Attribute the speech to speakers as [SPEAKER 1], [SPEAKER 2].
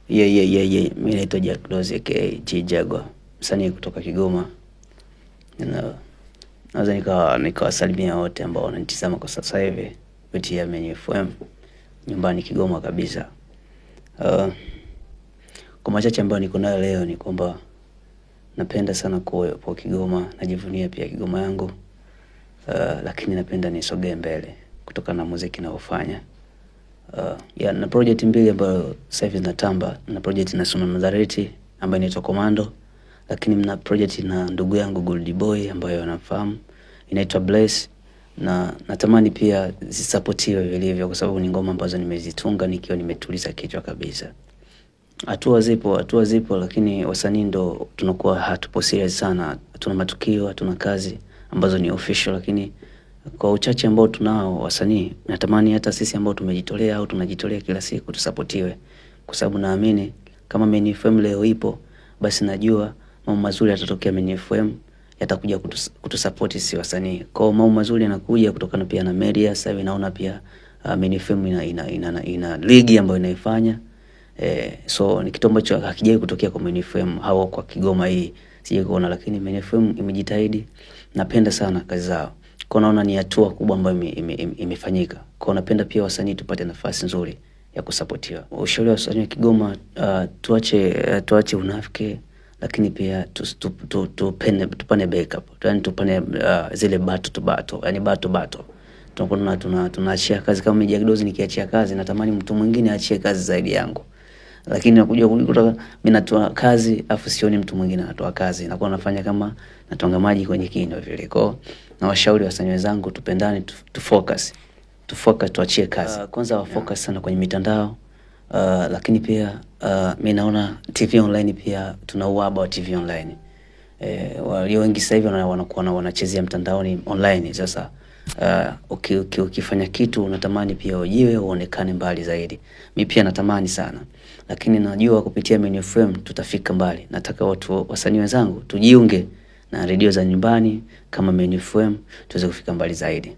[SPEAKER 1] Mimi naitwa Jack Rose aka G Jaguar, msanii kutoka Kigoma. Naweza nikawasalimia wote ambao wananitazama kwa sasa hivi kupitia Meni FM nyumbani Kigoma kabisa. Kwa machache ambayo niko nayo leo ni kwamba napenda sana kwa Kigoma, najivunia pia Kigoma yangu. Lakini napenda nisogee mbele kutokana na muziki ninaofanya. Na project mbili ambayo sasa hivi zinatamba, na project na Suna Nazareti ambayo inaitwa Commando, lakini mna project na ndugu yangu Gold Boy ambayo anafahamu inaitwa Bless, na natamani pia zisupportiwe vilivyo kwa sababu ni ngoma ambazo nimezitunga nikiwa nimetuliza kichwa kabisa. Hatua zipo lakini wasanii ndo tunakuwa hatupo serious sana. Tuna matukio, tuna kazi ambazo ni official, lakini kwa uchache ambao tunao wasanii natamani hata sisi ambao tumejitolea au tunajitolea kila siku tusupportiwe, kwa sababu naamini kama Meni FM leo ipo, basi najua mambo mazuri yatatokea Meni FM, yatakuja kutusupport sisi wasanii. Kwa mambo mazuri yanakuja kutokana pia na media. Sasa hivi naona pia Meni FM ina ligi ambayo inaifanya. So ni kitu ambacho hakijai kutokea kwa Meni FM au kwa Kigoma hii sije kuona, lakini Meni FM imejitahidi. Napenda sana kazi zao. Kwa naona ni hatua kubwa ambayo imefanyika. Kwa napenda pia wasanii tupate nafasi nzuri ya kusupportiwa. Ushauri wa wasanii wa Kigoma, tuache unafiki, lakini pia tupane backup. Yaani tupane zile battle, yani battle. Tunaachia kazi. Kama mimi Jack Rose nikiachia kazi, natamani mtu mwingine aachie kazi zaidi yangu. Lakini nakuja kukuta mimi natoa kazi afu sioni mtu mwingine anatoa kazi, nakuwa nafanya kama natonga maji kwenye kino vile. Kwa na washauri wasanii wenzangu, tupendane, tufocus, tuachie kazi. Kwanza wafocus sana kwenye mitandao, lakini pia mimi naona TV online pia tuna uhaba wa TV online. Walio wengi sasa hivi wanakuwa wanachezea mtandaoni online. Sasa ukifanya kitu unatamani pia ujiwe uonekane mbali zaidi. Mimi pia natamani sana, lakini najua kupitia Meni FM tutafika mbali. Nataka watu wasanii wenzangu tujiunge na redio za nyumbani kama Meni FM tuweze kufika mbali zaidi.